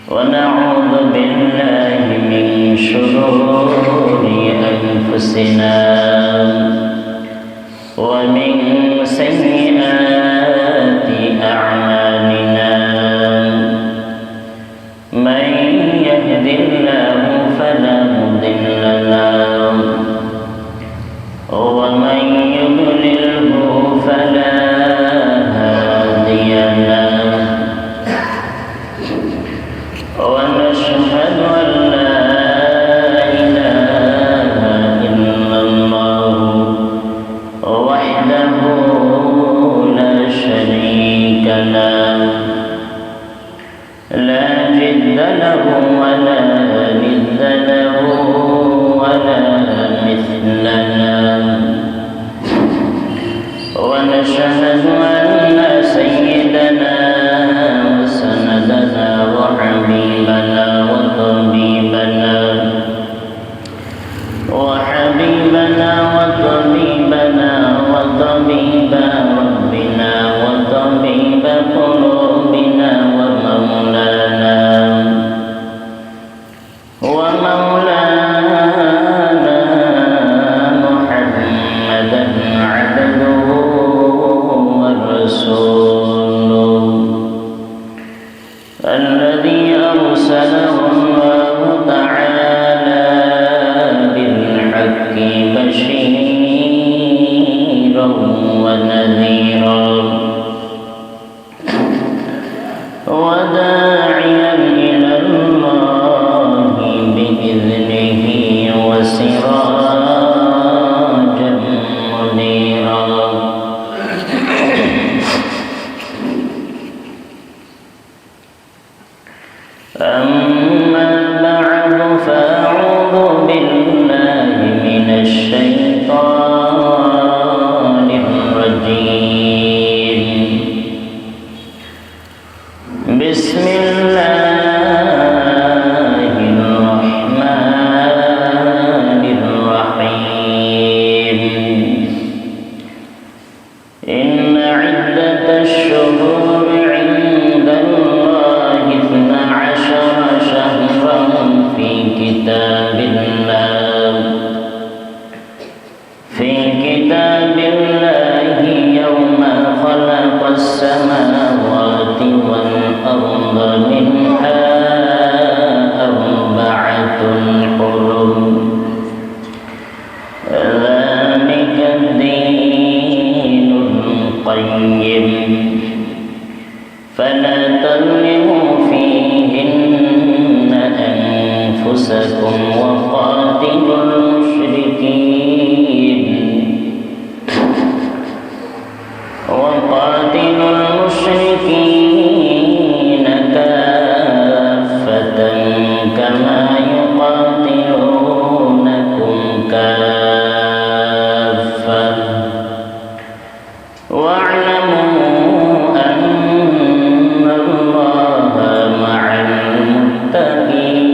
ونعوذ بالله من شرور أنفسنا ومن سيئات أعمالنا من يهد الله فلا مضل له ومن يضلله فلا هادي له ونشهد أن لا إله إلا الله وحده لا شريك له لا جد له ولا ند له ولا مثل له ونشهد أن سيدنا وسندنا وحبيبنا وطبيبنا وطبيب ربنا وطبيب قلوبنا ومولانا محمدا عبده ورسوله الذي أرسله الله تعالى بالحق بشيرا ونذيرا وداعيا إلى الله بإذنه وسراجا منيرا أما بعد فأعوذ بالله من الشيطان الرجيم بسم الله الرحمن الرحيم إن عدة الشهور عند الله 12 شهرا في كتاب الله يوم خلق السماوات والأرض منها 4 حرم ذلك الدين القيم فلا تظلموا فيهن أنفسكم وقاتلوا المشركين كافة كما يقاتلونكم كافة واعلموا أن الله مع المتقين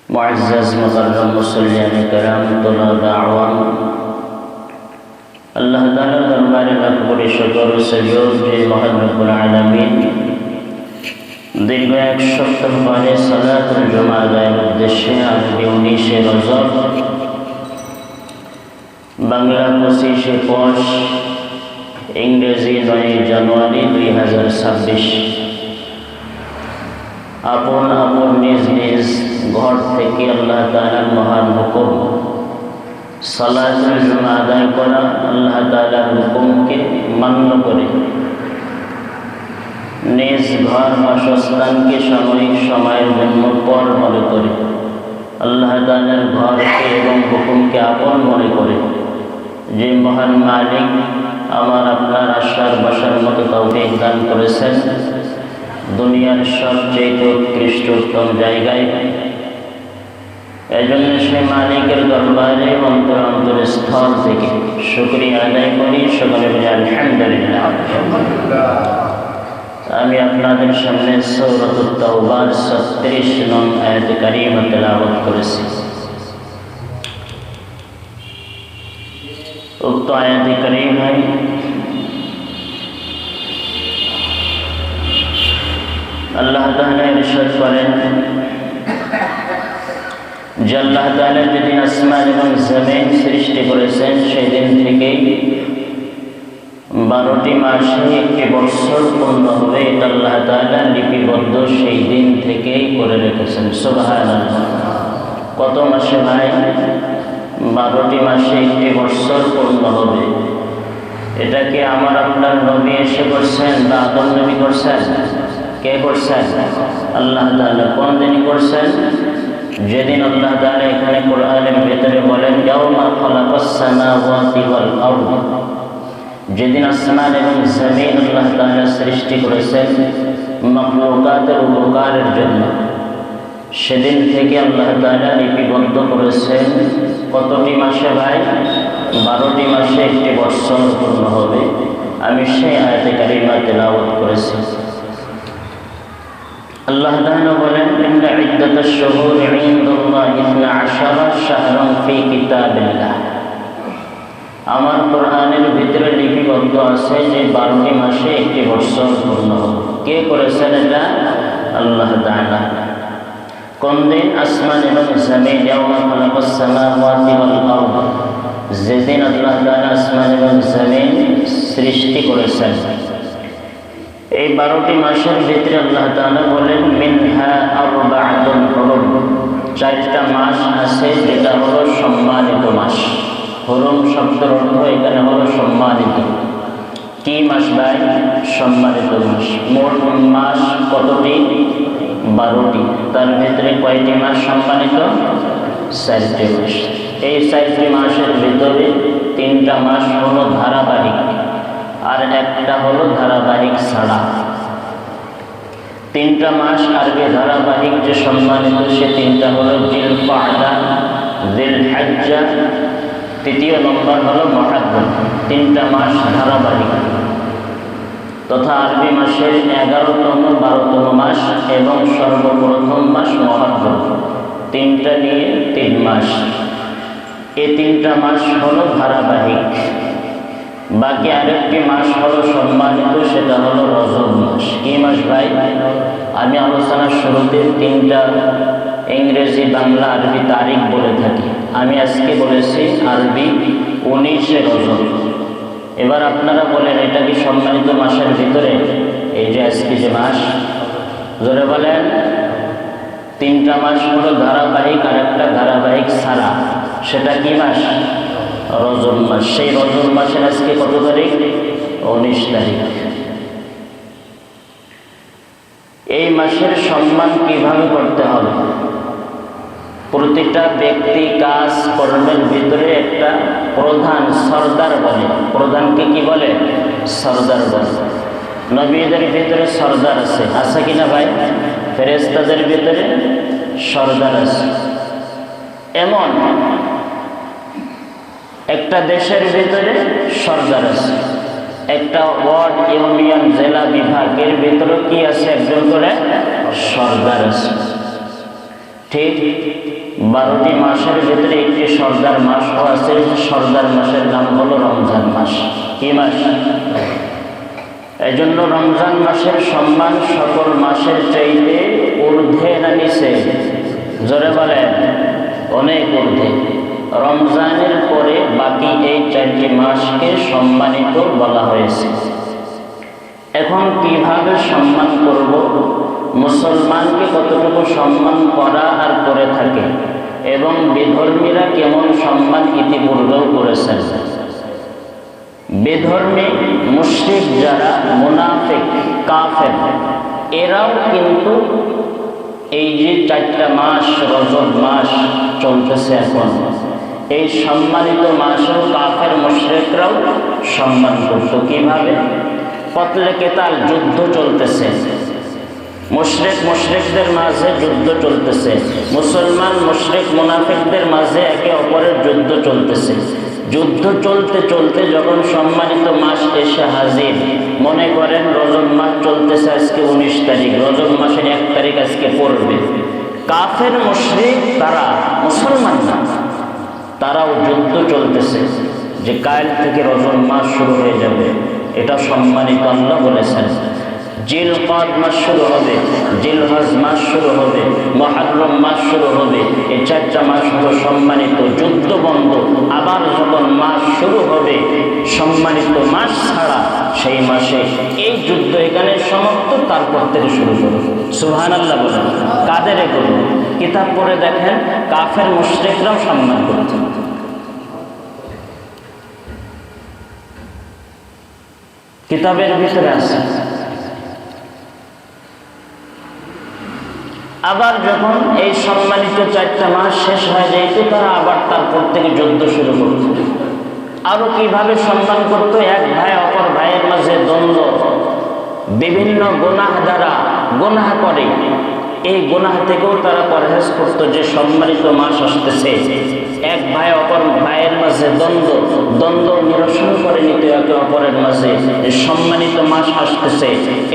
मुअज़्ज़ज़ मुकर्रम मुसल्लियान किराम तुलाबा आवाम, अल्लाह ताआला दरबारे लाख कोटी शुक्र ও সুজুদ যে মহান রব্বুল আলামিন দীর্ঘ এক সপ্তাহ পরে সালাতুল জুমা আদায়ের উদ্দেশ্যে আজকে 19 রজব বাংলা 25 পৌষ ইংরেজি 9 জানুয়ারি 2026 আপন আপন নিজ নিজ ঘর থেকে আল্লাহ তাআলার মহান হুকুম সালাতুল জুমা আদায় করা, আল্লাহ তাআলার হুকুমকে মান্য করে নিজ ঘর বাসস্থানকে সাময়িক সময়ের জন্য পর মনে করে আল্লাহ তাআলার ঘরকে এবং হুকুমকে আপন মনে করে যে মহান মালিক আমার আপনার আশার বাসার মতো তৌফিক দান করেছেন দুনিয়ার সবচেয়ে উৎকৃষ্টতম জায়গায়। এজন্য সে মালিকের দরবারে অন্তর অন্তরস্থল থেকে শুকরিয়া আদায় করি, সকলে বলি আলহামদুলিল্লাহ। আমি আপনাদের সামনে সূরাতুত তাওবার 36 নং আয়াত কারিমা তেলাওয়াত করেছি। উক্ত আয়াত কারিমায় আল্লাহ তাআলা ইরশাদ করেন যে আল্লাহ তাআলা যেদিন আসমান এবং জমিন সৃষ্টি করেছেন সেদিন থেকেই 12টি মাসে একটি বছর পূর্ণ হবে, এটা আল্লাহ তাআলা লিপিবদ্ধ সেই দিন থেকেই করে রেখেছেন। সুবহানাল্লাহ। কত মাসে ভাই? 12টি মাসে একটি বছর পূর্ণ হবে। এটা কি আমার আপনার নবী এসে করছেন বা আদম নবী করছেন? কে করছেন? আল্লাহ তাআলা। কোন দিনই করছেন? যেদিন আল্লাহ তাআলা এখানে কোরআনের ভেতরে বলেন ইয়াউমা খালাকাস সামাওয়াতি ওয়াল আরদ, যেদিন আসমান এবং জমিন আল্লাহ তাআলা সৃষ্টি করেছেন মাখলুকাতের উপকারের জন্য, সেদিন থেকে আল্লাহ তাআলা লিপিবদ্ধ করেছেন কতটি মাসে ভাই? 12টি মাসে একটি বছর পূর্ণ হবে। আমি সেই আয়াতে কারিমা তেলাওয়াত করেছি। আল্লাহ তাআলা বলেন ইন্না ইদ্দাতাশ শুহুরি ইনদাল্লাহি 12 শাহরান ফি কিতাবিল্লাহ। আমার কোরআনের ভিতরে লিপিবদ্ধ আছে যে 12টি মাসে একটি বছর পূর্ণ হবে। কে করেছেন এটা? আল্লাহ তাআলা। কোন দিন? আসমান এবং জমিন। ইয়াউমা খালাকাস সামাওয়াতি ওয়াল আরদ, যেদিন আল্লাহ তাআলা আসমান এবং জমিন সৃষ্টি করেছেন। এই 12টি মাসের ভিতরে আল্লাহ তাআলা বলেন মিনহা আরবাআতুন হুরুম, 4টা মাস আছে যেটা হলো সম্মানিত মাস। হুরুম শব্দের অর্থ এখানে হলো সম্মানিত। কি মাস ভাই? সম্মানিত মাস। মোট মাস কতটি? 12টি। তার ভিতরে কয়টি মাস সম্মানিত? 4টি মাস। এই 4টি মাসের ভিতরে 3টা মাস হলো ধারাবাহিক আর একটা হলো ধারাবাহিক ছাড়া। 3টা মাস আরবি ধারাবাহিক যে সম্মানিত সে 3টা হলো জিলকাদা, জিলহিজ্জা, 3য় নম্বর হলো মুহররম। 3টা মাস ধারাবাহিক তথা আরবি মাসের 11তম 12তম মাস এবং সর্বপ্রথম মাস মুহররম। 3টা নিয়ে 3 মাস। এই 3টা মাস হলো ধারাবাহিক। বাকি আরেকটি মাস হলো সম্মানিত, সেটা হলো রজব মাস। কি মাস ভাই? আমি আলোচনার শুরুতে 3টা ইংরেজি বাংলা আরবি তারিখ বলে থাকি। আমি আজকে বলেছি আরবি 19 রজব। এবার আপনারা বলেন এটা কি সম্মানিত মাসের ভিতরে? এই যে আজকে যে মাস, জোরে বলেন। 3টা মাস হলো ধারাবাহিক আর একটা ধারাবাহিক ছাড়া, সেটা কি মাস? রজব মাস। সেই রজব মাসের আজকে কত তারিখ? 19 তারিখ। এই মাসের সম্মান কিভাবে করতে হবে? প্রতিটা ব্যক্তি কাজ কর্মের ভিতরে একটা প্রধান সরদার বলে। প্রধানকে কি বলে? সরদার বলে। নবীদের ভিতরে সরদার আছে, আছে কিনা ভাই? ফেরেশতাদের ভিতরে সরদার আছে। এমন একটা দেশের ভিতরে সরদার আছে, একটা ওয়ার্ড, ইউনিয়ন, জেলা, বিভাগের ভিতরে কি আছে? একজন করে সরদার আছে। ঠিক 12টি মাসের ভিতরে একটি সর্দার মাসও আছে। সর্দার মাসের নাম হলো রমজান মাস। কি মাস? এই জন্য রমজান মাসের সম্মান সকল মাসের চাইতে ঊর্ধ্বে না নিচে? জোরে বলেন, অনেক ঊর্ধ্বে। রমজানের পরে বাকি এই 4টি মাসকে সম্মানিত বলা হয়েছে। এখন কিভাবে সম্মান করব? মুসলমানকে কতটুকু সম্মান করা আর করে থাকে, এবং বেধর্মীরা কেমন সম্মান ইতিপূর্বেও করেছেন। বেধর্মী মুশরিক যারা, মুনাফিক, কাফের, এরাও কিন্তু এই যে 4টা মাস, রজব মাস চলতেছে এখন, এই সম্মানিত মাসেও কাফের মুশরিকরাও সম্মান করত। কিভাবে? কতলে কেতাল, যুদ্ধ চলতেছে, মুশরিকদের মাঝে যুদ্ধ চলতেছে, মুসলমান মুশরিক মুনাফিকদের মাঝে একে অপরের যুদ্ধ চলতেছে। যুদ্ধ চলতে চলতে যখন সম্মানিত মাস এসে হাজির, মনে করেন রজব মাস চলতেছে, আজকে 19 তারিখ, রজব মাসের 1 তারিখ আজকে পড়বে। কাফের মুশরিক তারা, মুসলমান না, তারাও যুদ্ধ চলতেছে যে কাল থেকে রজব মাস শুরু হয়ে যাবে। এটা সম্মানিত আল্লাহ বলেছেন। জিলকদ মাস শুরু হবে, জিলহজ মাস শুরু হবে, মুহররম মাস শুরু হবে। এই 4টা মাস হলো সম্মানিত, যুদ্ধ বন্ধ। আবার যখন মাস শুরু হবে, সম্মানিত মাস ছাড়া সেই মাসে এই যুদ্ধ এখানে সমাপ্ত, তারপর থেকে শুরু করবে। সুবহানাল্লাহ বলেন। কাদের এগুলো? কিতাব পড়ে দেখেন, কাফের মুশরিকরাও সম্মান করতেন। কিতাবের ভিতরে আছে। আবার যখন এই সম্মানিত 4টা মাস শেষ হয়ে যেত, তারা আবার তারপর থেকে যুদ্ধ শুরু করত। আরো কিভাবে সম্মান করত? এক ভাই অপর ভাইয়ের মাঝে দ্বন্দ্ব, বিভিন্ন গুনাহ দ্বারা গুনাহ করে, এই গুনাহ থেকেও তারা পরহেজ করত। যে সম্মানিত মাস আসতেছে, এক ভাই অপর ভাইয়ের মাঝে দ্বন্দ্ব নিরসন করে নিত একে অপরের মাঝে। যে সম্মানিত মাস আসতেছে,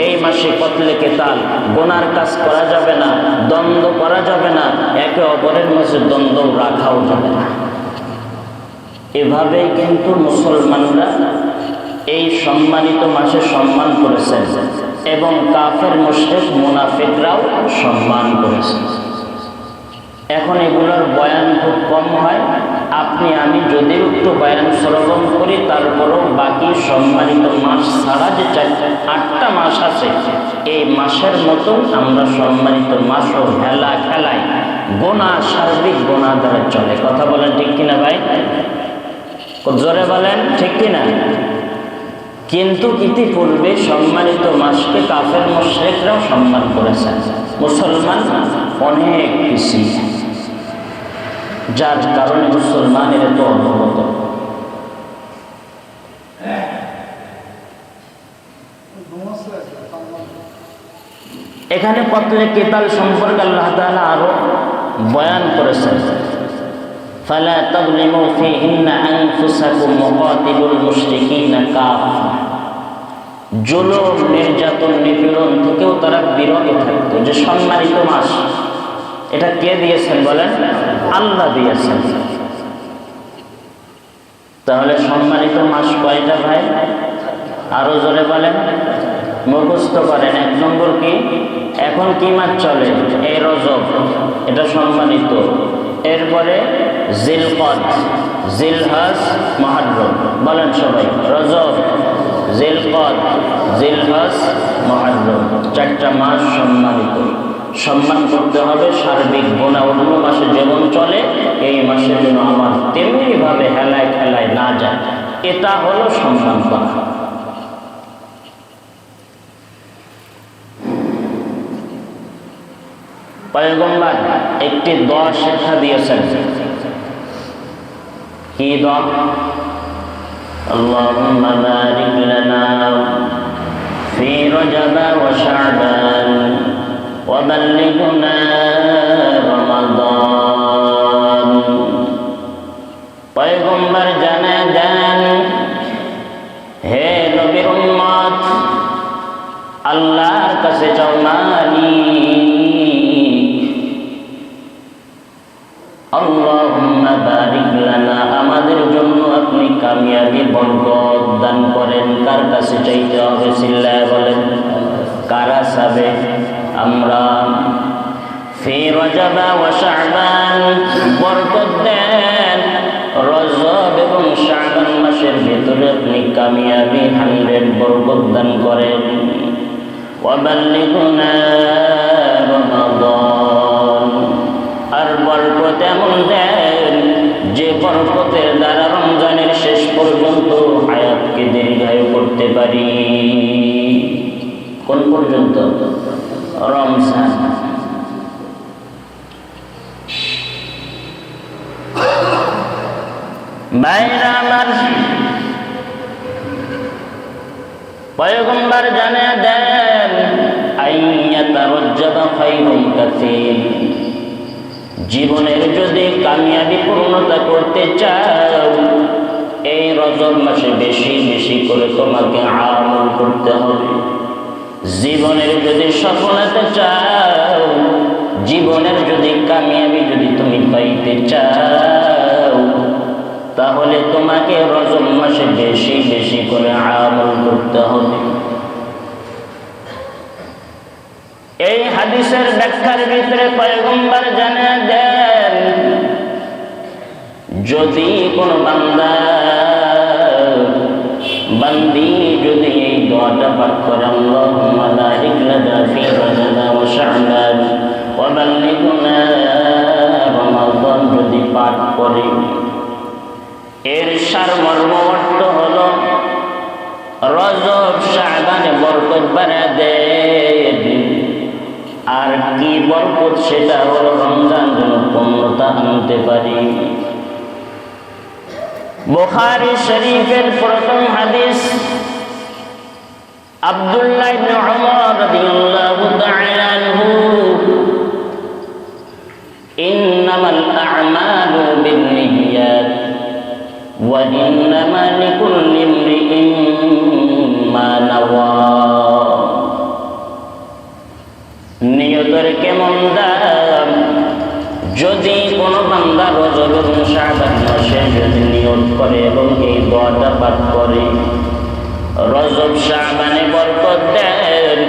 এই মাসে কতলে কেতাল, গুনার কাজ করা যাবে না, দ্বন্দ্ব করা যাবে না, একে অপরের মাঝে দ্বন্দ্ব রাখাও যাবে না। এভাবেই কিন্তু মুসলমানরা এই সম্মানিত মাসে সম্মান করেছেন, এবং কাফের মুশরিক মুনাফিকরাও সম্মান করেছেন। এখন এগুলোর বয়ান খুব কম হয়। আপনি আমি যদিও একটু বয়ান শ্রবণ করি, তারপরেও বাকি সম্মানিত মাস ছাড়া যে 8টা মাস আছে, এই মাসের মতো আমরা সম্মানিত মাসও হেলা খেলায় গোনা, সার্বিক গোনা দ্বারা চলে। কথা বলেন ঠিক কিনা ভাই? জোরে বলেন ঠিক কিনা? কিন্তু ইতিপূর্বে সম্মানিত মাসকে কাফের মুশরিকরাও সম্মান করেছেন, মুসলমান অনেক বেশি, যার কারণে মুসলমানের এত অবগত। এখানে কতলে কেতাল সম্পর্কে আল্লাহ তাআলা আরো বয়ান করেছেন। ফালা তাযলিমু ফীহিন্না আনফুসাকুম মুকাতিলুল মুশরিকিনা কাফা। জুলুম, নির্যাতন, নিপীড়ন থেকেও তারা বিরত থাকতো। যে সম্মানিত মাস, এটা কে দিয়েছেন বলেন? আল্লাহ দিয়েছেন। তাহলে সম্মানিত মাস কয়টা ভাই? আরো জোরে বলেন, মুখস্থ করেন। 1 নম্বর কি? এখন কি মাস চলে? এই রজব, এটা সম্মানিত। এরপরে জিলকদ, জিলহজ, মুহররম। বলেন সবাই, রজব, জিলকদ, জিলহজ, মুহররম, 4টা মাস সম্মানিত। সম্মান করতে হবে। সার্বিক গোনা অন্য মাসে যেমন চলে, এই মাসে যেন আমার তেমনি ভাবে হেলায় খেলায় না যায়। এটা হলো সম্মান করা। পয়গম্বর একটি দোয়া শিক্ষা দিয়েছেন। কি দোয়া? আল্লাহুম্মা বারিক লানা ফি রজব ওয়া শাবান ওয়া বাল্লিগনা রমাদান। পয়গম্বর জানায় দেন, হে নবীর উম্মত, আল্লাহর কাছে চাও মালিক আল্লাহুম্মা বারিক লানা, আমাদের জন্য আপনি কামিয়াবি বরকত দান করেন। কার কাছে চাইতে হবে? চিল্লায় বলেন। কারা চাবে? আমরা। ফি রজব ওয়া শাবান, বরকত দেন রজব এবং শাবান মাসের ভিতরে আপনি কামিয়াবি 100 বরকত দান করেন। ওয়া বাল্লিগুনা রমাদান, আর বরকত এমন দেন যে বরকতের দ্বারা রমজানের শেষ পর্যন্ত হায়াতকে দীর্ঘায়ু করতে পারি। কোন পর্যন্ত? রমজান। বাইরা আমার, পয়গম্বর জানিয়ে দেন আইয়াতারাজ্জাবা খায়রুন কাসীর, জীবনের যদি কামিয়াবি পূর্ণতা করতে চাও এই রজব মাসে বেশি বেশি করে তোমাকে আমল করতে হবে। জীবনের যদি সফলতা চাও, জীবনের যদি কামিয়াবি যদি তুমি পাইতে চাও, তাহলে তোমাকে রজব মাসে বেশি বেশি করে আমল করতে হবে। এই হাদিসের ব্যাখ্যার ভিতরে পয়গম্বর জানিয়ে দেন, যদি কোন বান্দা বান্দি যদি এই দোয়াটা পাঠ করে, আল্লাহুম্মা বারিক লানা ফি রজব ওয়া শাবান ওয়া বাল্লিগনা রমাদান, যদি পাঠ করে, এর সারমর্ম অর্থ হলো রজব শাবানে বরকত বাড়া দেন। আর কি বরকত? সেটা হলো রমজান যেন পূর্ণতা আনতে পারি। বুখারী শরীফের প্রথম হাদিস, আব্দুল্লাহ ইবনে উমর রাদিয়াল্লাহু তাআলা আনহু, ইন্নামাল আ'মালু বিন্নিয়াত ওয়া ইন্নামা লিকুল্লি ইমরিইন মা নাওয়া। নিয়তের কেমন দাম? যদি কোন বান্দা রজব এবং শাবান মাসে যদি নিয়ত করে এবং এই দোয়াটা পাঠ করে, রজব শাবানে বরকত দেন,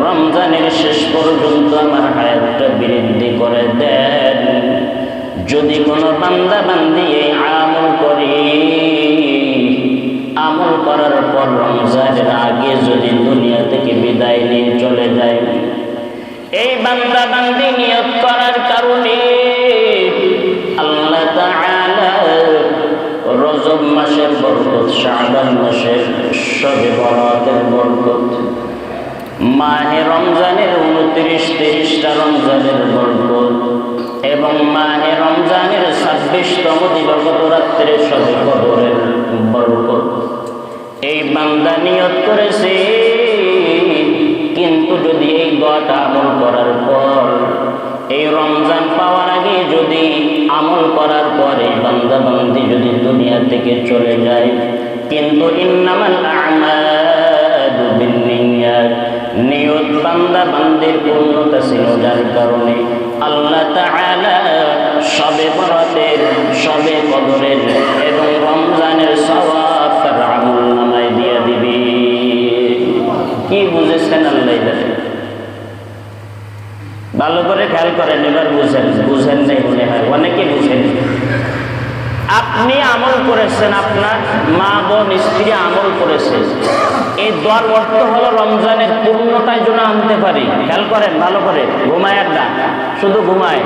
রমজানের শেষ পর্যন্ত আমার হায়াতটা বৃদ্ধি করে দেন। যদি কোন বান্দা বান্দি এই আমল করে, আমল করার পর রমজানের আগে যদি দুনিয়া থেকে বিদায় নিয়ে চলে যায়, এই বান্দা বান্দি নিয়ত করার কারণে আল্লাহ তাআলা রজব মাসের বরকত, শাবান মাসের শবে বরাতের বরকত, মাহে রমজানের 29-30টা রমজানের বরকত এবং মাহে রমজানের 26তম দিবাগত রাত্রে শবে কদরের বরকত এই বান্দা নিয়ত করেছে। কিন্তু যদি এই দোয়াটা আমল করার পর, এই রমজান পাওয়ার আগে যদি আমল করার পরে বান্দা বান্দি যদি দুনিয়া থেকে চলে যায়, কিন্তু ইন্নামাল আ'মালু বিন্নিয়াত, নিয়ত বান্দা বান্দির পূর্ণতা ছিল, যার কারণে আল্লাহ তাআলা শবে বরাতের, শবে কদরের এবং রমজানের সওয়াব তার আমলনামায় দিয়ে দিবে। কি বুঝেছেন? আল্লাহ জানে। ভালো করে খেয়াল করেন, এবার বুঝেন। বুঝেন নাই মনে হয়, অনেকে বুঝেন। আপনি আমল করেছেন, আপনার মা বোন স্ত্রী আমল করেছে, এই দোয়ার অর্থ হলো রমজানের পূর্ণতায় যেন আনতে পারি। খেয়াল করেন ভালো করে, ঘুমায় না, শুধু ঘুমায়।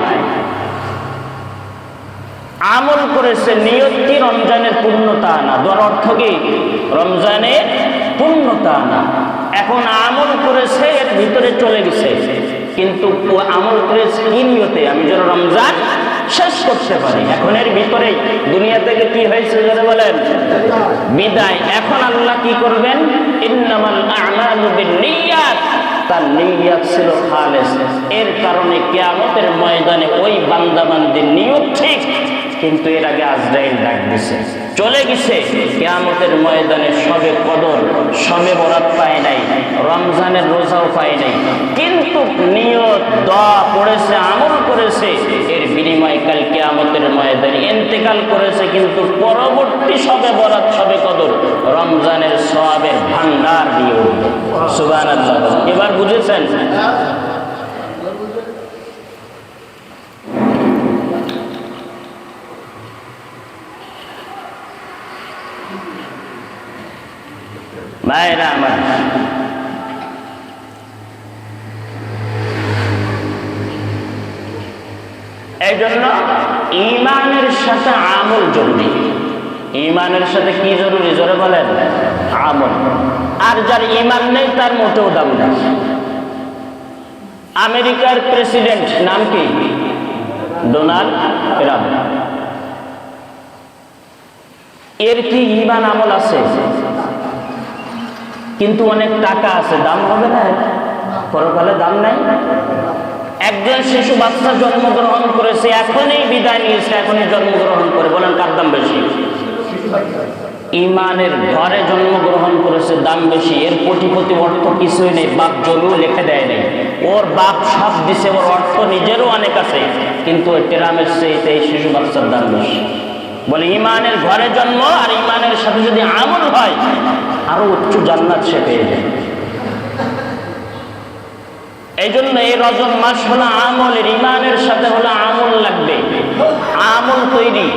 আমল করেছে, নিয়ত কি? রমজানের পূর্ণতা আনা। দোয়ার অর্থ কি? রমজানের পূর্ণতা আনা। এখন আমল করেছে, এর ভিতরে চলে গেছে, কিন্তু আমল করেছে কি নিয়তে? আমি যেন রমজান শেষ করতে পারি। এখন এর ভিতরে দুনিয়া থেকে কি হয়েছে যারা বলেন? বিদায়। এখন আল্লাহ কি করবেন? ইন্নামাল আ'মালু বিন্নিয়াত, তার নিয়ত ছিল খালেস। এর কারণে কিয়ামতের ময়দানে ওই বান্দা বান্দির নিয়ত ঠিক, কিন্তু এর আগে আজরাইল ডাক দিছে, চলে গেছে। কিয়ামতের ময়দানে সবে কদর, সবে বরাত পায় নাই, রমজানের রোজাও পায় নাই, কিন্তু নিয়ত দোয়া পড়েছে, আমল করেছে, এর বিনিময়ে কাল কিয়ামতের ময়দানে ইন্তেকাল করেছে। কিন্তু পরবর্তী সবে বরাত, সবে কদর, রমজানের সওয়াবের ভান্ডার দিয়ে উঠবে। সুবহানাল্লাহ। এবার বুঝেছেন? ভাইরা আমার, এই জন্য ঈমানের সাথে আমল জরুরি। ঈমানের সাথে কি জরুরি জোরে বলেন? আমল। আর যার ঈমান নেই তার মোটেও দাম নেই। আমেরিকার প্রেসিডেন্ট নাম কি? Donald Trump. এর কি ঈমান আমল আছে? কিন্তু অনেক টাকা আছে, দাম হবে না? পরকালে দাম নাই। একজন শিশু বাচ্চা জন্মগ্রহণ করেছে, এখনই বিদায় নিয়েছে, এখনই জন্মগ্রহণ করে, বলেন কার দাম বেশি? ঈমানের ঘরে জন্মগ্রহণ করেছে, দাম বেশি। এর কোটিপতি অর্থ কিছুই নেই, বাপ জমিও লিখে দেয় নেই, ওর বাপ সব দিছে, ওর অর্থ নিজেরও অনেক আছে, কিন্তু ওই টেরামের চেয়ে এই শিশু বাচ্চার দাম বেশি। বলে ঈমানের ঘরে জন্ম, আর ঈমানের সাথে যদি আমল হয় আরো উচ্চ জান্নাত সে পেয়ে যায়। এই জন্য এই রজব মাস হলো আমলের, ঈমানের সাথে হলো আমল লাগবে। আমল তৈরি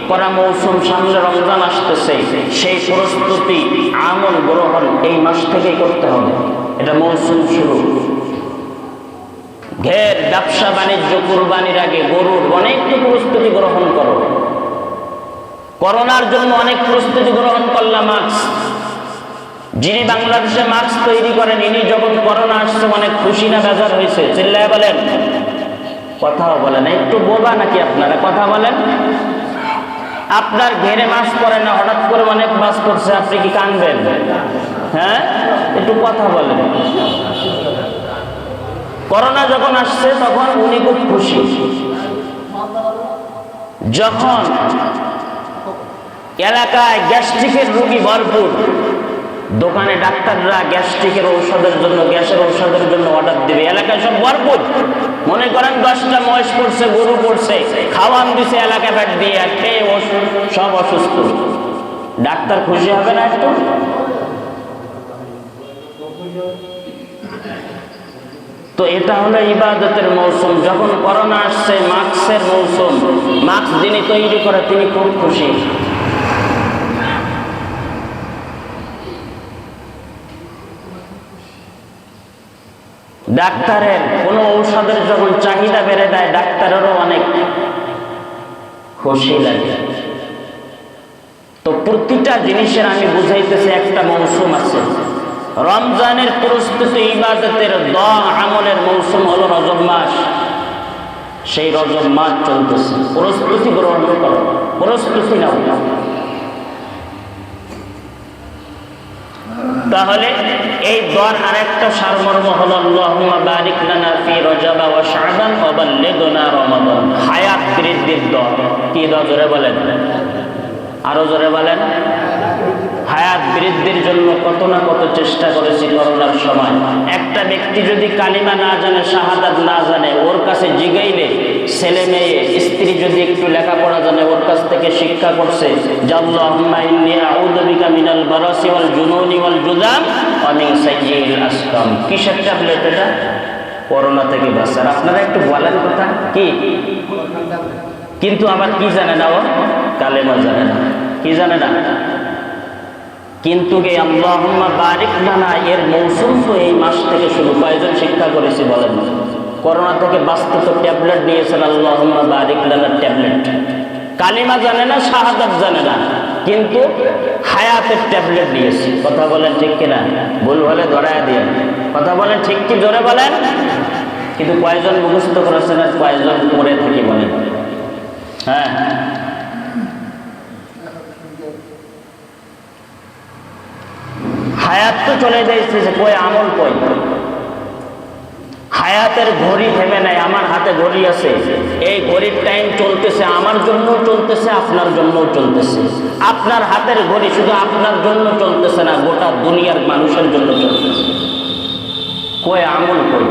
করা মৌসুম, সামনে রমজান আসতেছে, সেই প্রস্তুতি আমল গ্রহণ এই মাস থেকেই করতে হবে। এটা মৌসুম শুরু। ঘের ব্যবসা বাণিজ্য, কুরবানির আগে গরুর অনেক প্রস্তুতি গ্রহণ করো। করোনার জন্য অনেক প্রস্তুতি গ্রহণ করলাম। মাস্ক, যিনি বাংলাদেশে মাস্ক তৈরি করেন, ইনি যখন করোনা আসছে অনেক খুশি না বেজার হয়েছে? চিল্লায় বলেন, কথাও বলেন। একটু বোবা নাকি আপনারা? কথা বলেন। আপনার ঘেরে মাস্ক পরে না, হঠাৎ করে অনেক মাস্ক করছে, আপনি কি কানবেন? হ্যাঁ, একটু কথা বলেন। করোনা যখন আসছে তখন উনি খুব খুশি। যখন এলাকায় গ্যাস্ট্রিকের রোগী ভরপুর, দোকানে ডাক্তাররা গ্যাস্ট্রিকের ঔষধের জন্য, গ্যাসের ঔষধের জন্য অর্ডার দিবে, এলাকায় সব ভরপুর। মনে করেন 10টা মহিষ পড়ছে, গরু পড়ছে, খাওয়ান দিছে এলাকা ব্যাট দিয়ে, আর খেয়ে সব অসুস্থ। ডাক্তার খুশি হবে না একটু? তো এটা হলো ইবাদতের মৌসুম। যখন করোনা আসছে, মাস্কের মৌসুম। মাস্ক যিনি তৈরি করে তিনি খুব খুশি। ডাক্তারের কোন ঔষধের যখন চাহিদা বেড়ে যায়, ডাক্তারেরও অনেক খুশি লাগে। তো প্রতিটা জিনিসের আমি বুঝাইতেছি একটা মৌসুম আছে। রমজানের প্রস্তুতি, ইবাদতের দোয়া আমলের মৌসুম হলো রজব মাস। সেই রজব মাস চলতেছে, প্রস্তুতি গ্রহণ করো, প্রস্তুতি নাও। তাহলে এই দোয়ার আরেকটা সারমর্ম হলো আল্লাহুম্মা বারিক লানা ফি রজব ওয়া শাবান ওয়া বাল্লিগনা রমাদান। হায়াত বৃদ্ধির দোয়া। কি দোয়া জোরে বলেন? আরো জোরে বলেন। হায়াত বৃদ্ধির জন্য কত না কত চেষ্টা করেছি করোনার সময়। একটা ব্যক্তি যদি কালিমা না জানে, শাহাদাত না জানে, ওর কাছে জিগাইলে, ছেলে মেয়ে স্ত্রী যদি একটু লেখাপড়া জানে, ওর কাছ থেকে শিক্ষা করছে যে আল্লাহুম্মা ইন্নী আউযু বিকা মিনাল বারাসি ওয়াল জুনুনি ওয়াল জুযাম ওয়া মিন সাইয়্যিল আসকাম। কিসের ট্যাবলেট এটা? করোনা থেকে বাঁচার। আপনারা একটু বলেন কথা কি? কিন্তু আবার কি জানে না ও? কালেমা জানে না। কি জানে না? কিন্তু এই আল্লাহুম্মা বারিক লানা এর মৌসুম তো এই মাস থেকে শুরু। কয়জন শিক্ষা করেছি বলেন? করোনা থেকে বাঁচতে তো ট্যাবলেট নিয়েছেন, আল্লাহুম্মা বারিক লানা ট্যাবলেট। কালিমা জানে না, শাহাদাত জানে না, কিন্তু হায়াতের ট্যাবলেট নিয়েছে। কথা বলেন ঠিক কিনা? ভুল হলে ধরায় দিয়ে কথা বলেন, ঠিক কি জোরে বলেন। কিন্তু কয়জন মুখস্থ করেছেন আর কয়জন পড়ে থাকি বলেন? হ্যাঁ, হায়াত তো চলে যাইছে, কই আমল কই? হায়াতের ঘড়ি থেমে নাই। আমার হাতে ঘড়ি আছে, এই ঘড়ির টাইম চলতেছে, আমার জন্য চলতেছে, আপনার জন্য চলতেছে। আপনার হাতের ঘড়ি শুধু আপনার জন্য চলতেছে না, গোটা দুনিয়ার মানুষের জন্য চলতেছে। কই আমল কই?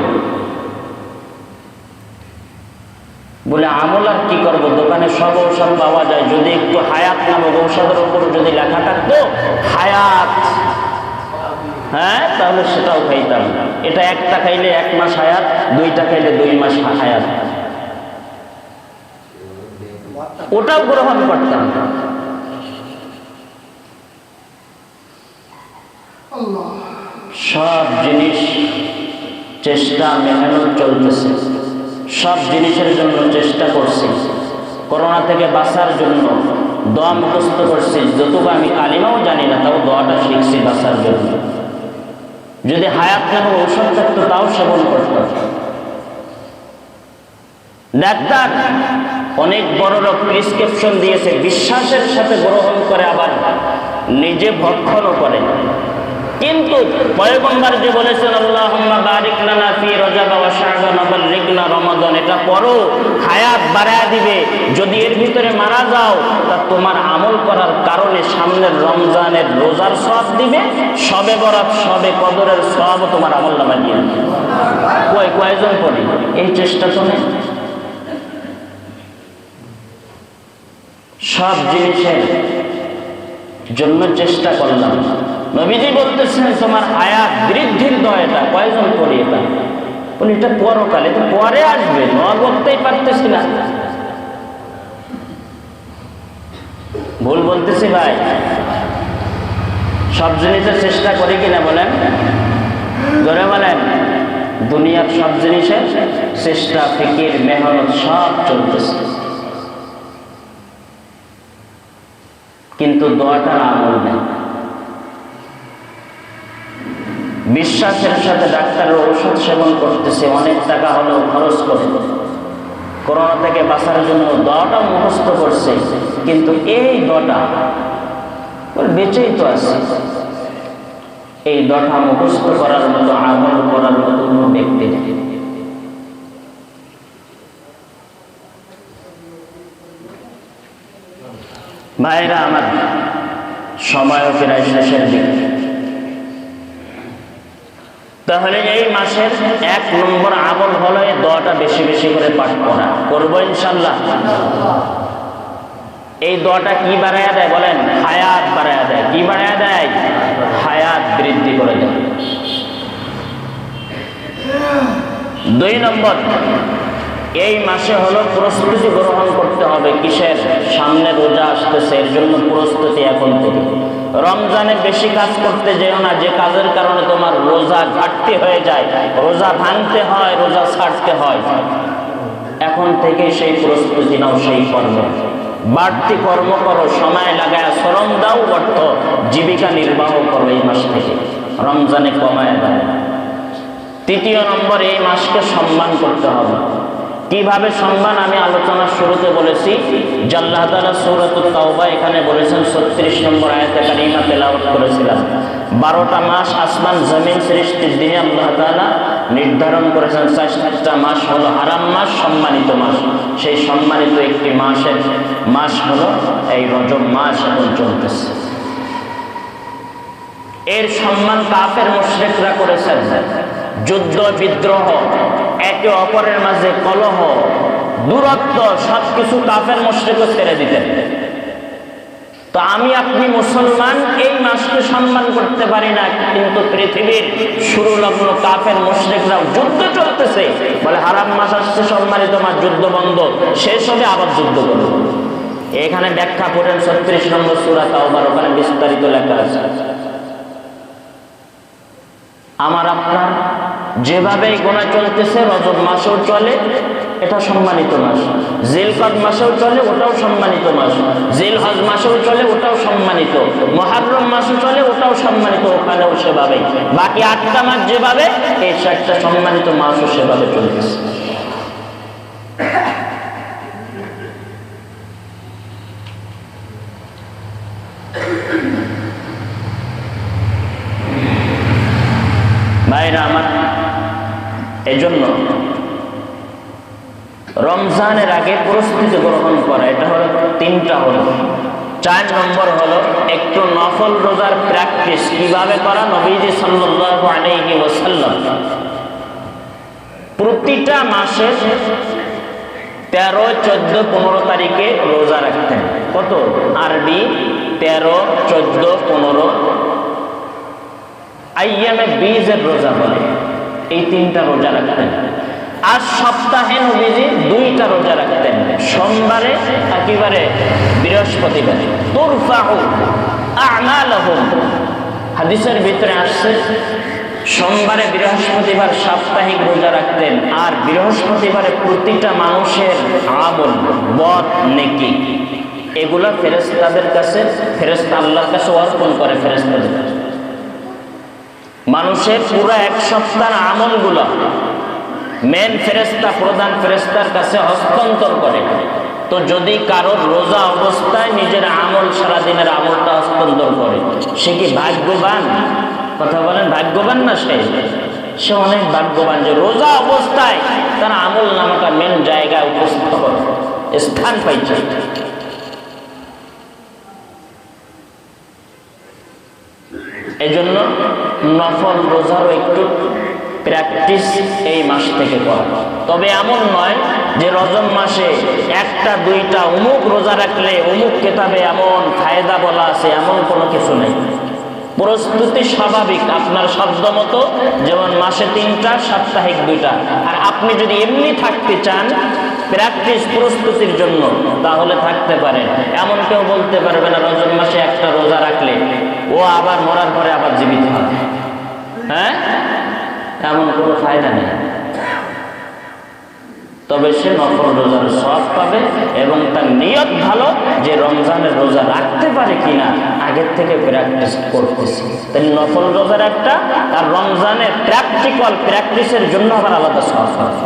বলে আমল আর কি করবো, দোকানে সব ঔষধ পাওয়া যায়, যদি একটু হায়াত নামক ঔষধের উপর যদি লেখা থাকতো হায়াত, হ্যাঁ, তাহলে সেটাও খাইতাম। এটা একটা খাইলে 1 মাস হায়াত, 2টা খাইলে 2 মাস হায়াত, ওটাও গ্রহণ করতাম। সব জিনিস চেষ্টা মেহনত চলতেছে, সব জিনিসের জন্য চেষ্টা করছি। করোনা থেকে বাঁচার জন্য দোয়া মুখস্থ করছি, যতটুকু আমি কালিমাও জানি না তাও দোয়াটা শিখছি বাঁচার জন্য। যদি হায়াত নামক ঔষধ থাকতো তাও সেবন করতাম। ডাক্তার অনেক বড় লোক প্রেসক্রিপশন দিয়েছে, বিশ্বাসের সাথে গ্রহণ করে, আবার নিজে ভক্ষণও করে। কিন্তু পয়গম্বর যে বলেছেন আল্লাহুম্মা বারিক লানা ফি রজব ওয়া শাবান ওয়া বাল্লিগনা রমাদান, এটা পড়ো, হায়াত বাড়ায় দিবে। যদি এর ভিতরে মারা যাও তা তোমার আমল করার কারণে সামনের রমজানের রোজার সওয়াব দিবে, শবে বরাত শবে কদরের সওয়াবও তোমার আমলনামায় দিয়ে দিবে। কয়জন পড়ে? এই চেষ্টা তো নেই। সব জিনিসের জন্য চেষ্টা করলাম। নবীজি বলতেছেন তোমার হায়াত বৃদ্ধির দয়াটা, কয়জন পড়ি এটা? বলি এটা পরকালে, তো পরে আসবে, করতেই পারতেছি না। ভুল বলতেছি ভাই? সব জিনিসের চেষ্টা করি কিনা বলেন? ধরে বলেন, দুনিয়ার সব জিনিসের চেষ্টা, ফিকির, মেহনত সব চলতেছে, কিন্তু দোয়াটার আমল নেই। বিশ্বাসের সাথে ডাক্তারের ঔষধ সেবন করতেছে, অনেক টাকা হলেও খরচ করে, করোনা থেকে বাঁচার জন্য দোয়াটা মুখস্থ করছে, কিন্তু এই দোয়াটা বেঁচেই তো আছে। এই দোয়াটা মুখস্থ করার মতো, আমল করার মতো কোনো ব্যক্তি নেই। ভাইরা আমার, সময়ও প্রায় শেষের দিকে। তাহলে এই মাসের 1 নম্বর আমল হলো এই দোয়াটা বেশি বেশি করে পাঠ করা। করবো ইনশাআল্লাহ। এই দোয়াটা কি বাড়ায়া দেয় বলেন? হায়াত বাড়ায়া দেয়। কি বাড়ায়া দেয়? হায়াত বৃদ্ধি করে দেয়। 2 নম্বর, এই মাসে হলো প্রস্তুতি গ্রহণ করতে হবে। কিসের? সামনে রোজা আসতেছে, এর জন্য প্রস্তুতি এখন থেকে। রমজানে বেশি কাজ করতে যেও না, যে কাজের কারণে তোমার রোজা ঘাটতি হয়ে যায়, রোজা ভাঙতে হয়, রোজা ছাড়তে হয়। এখন থেকে সেই প্রস্তুতি নাও, সেই কর্ম, বাড়তি কর্ম করো, সময় লাগায় শ্রম দাও, অর্থ জীবিকা নির্বাহ করো। এই মাস থেকে রমজানে কমায় দাও। 3 নম্বর, এই মাসকে সম্মান করতে হবে। কিভাবে সম্মান? আমি আলোচনার শুরুতে বলেছি, আল্লাহ তাআলা সূরাতুত তাওবা এখানে বলেছেন, 36 নম্বর আয়াতে কারিমা তেলাওয়াত করেছিলাম। 12টা মাস আসমান জমিন সৃষ্টির দিনে আল্লাহ তাআলা নির্ধারণ করেছেন 4টা মাস হলো হারাম মাস, সম্মানিত মাস। সেই সম্মানিত একটি মাস হলো এই রজব মাস, এখন চলতেছে। এর সম্মান কাফের মুশরিকরা করেছেন। যুদ্ধ বিদ্রোহ, একে অপরের মাঝে কলহ, দূরত্ব, সবকিছু কাফের মুশরিকও ছেড়ে দিতেন। তো আমি আপনি মুসলমান এই মাসকে সম্মান করতে পারি না, কিন্তু পৃথিবীর শুরু লগ্ন কাফের মুশরিকরাও যুদ্ধ চলতেছে, বলে হারাম মাস আসছে, সম্মানিত মাস, যুদ্ধ বন্ধ, শেষ হবে আবার যুদ্ধ করব। এখানে ব্যাখ্যা করেন 36 নম্বর সূরা তাওবার, ওখানে বিস্তারিত লেখা আছে। আমার আপনার যেভাবে গোনা চলতেছে, রজব মাসেও চলে, এটা সম্মানিত মাস। জিলকদ মাসেও চলে, ওটাও সম্মানিত মাস। জিলহজ মাসেও চলে, ওটাও সম্মানিত। মুহররম মাসেও চলে, ওটাও সম্মানিত, ওখানেও সেভাবে। বাকি 8টা মাস যেভাবে, এই 7টা সম্মানিত মাসও সেভাবে চলতেছে। ভাইরা আমার, এজন্য রমজানের আগে প্রস্তুতি গ্রহণ করা, এটা হলো তিনটা হলো। 4 নম্বর হলো একটু নফল রোজার প্র্যাকটিস কিভাবে করা। নবীজি সাল্লাল্লাহু আলাইহি ওয়াসাল্লাম প্রতিটা মাসের 13, 14, 15 তারিখে রোজা রাখতেন। কত? আরবি 13, 14, 15 আইয়ামে বীজের রোজা বলে, এই 3টা রোজা রাখতেন। আর সপ্তাহে নবীজি 2টা রোজা রাখতেন, সোমবারে একেবারে বৃহস্পতিবারে। তুরফাউ আমালুহুম, হাদিসের ভিতরে আসছে সোমবারে বৃহস্পতিবার সাপ্তাহিক রোজা রাখতেন। আর বৃহস্পতিবারে প্রতিটা মানুষের আমল, বদ, নেকি, এগুলা ফেরেশতাদের কাছে, ফেরেশতা আল্লাহর কাছে অর্পণ করে। ফেরেশতাদের মানুষের পুরো এক সপ্তাহের আমলগুলো মেন ফেরেশতা, প্রধান ফেরেশতার কাছে হস্তান্তর করে। তো যদি কারোর রোজা অবস্থায় নিজের আমল, সারাদিনের আমলটা হস্তান্তর করে, সে কি ভাগ্যবান? কথা বলেন, ভাগ্যবান না? সে অনেক ভাগ্যবান যে রোজা অবস্থায় তার আমল নামাটা মেন জায়গায় উপস্থাপন, স্থান পাইছে। এই জন্য নফল রোজারও একটু প্র্যাকটিস এই মাস থেকে করা। তবে এমন নয় যে রজব মাসে 1টা 2টা অমুক রোজা রাখলে অমুক কিতাবে এমন ফায়দা বলা আছে, এমন কোনো কিছু নেই। প্রস্তুতি স্বাভাবিক আপনার শব্দ মতো, যেমন মাসে 3টা, সাপ্তাহিক 2টা। আর আপনি যদি এমনি থাকতে চান প্র্যাকটিস প্রস্তুতির জন্য, তাহলে থাকতে পারেন। এমন কেউ বলতে পারবে না রজব মাসে 1টা রোজা রাখলে ও আবার মরার পরে আবার জীবিত হবে। হ্যাঁ, এমন কোনো ফায়দা নেই। তবে সে নফল রোজার সওয়াব পাবে এবং তার নিয়ত ভালো যে রমজানের রোজা রাখতে পারে কিনা আগের থেকে প্র্যাকটিস করতেছে। তাই নফল রোজার একটা আর রমজানের প্র্যাকটিক্যাল প্র্যাকটিসের জন্য আবার আলাদা সওয়াব পাবে।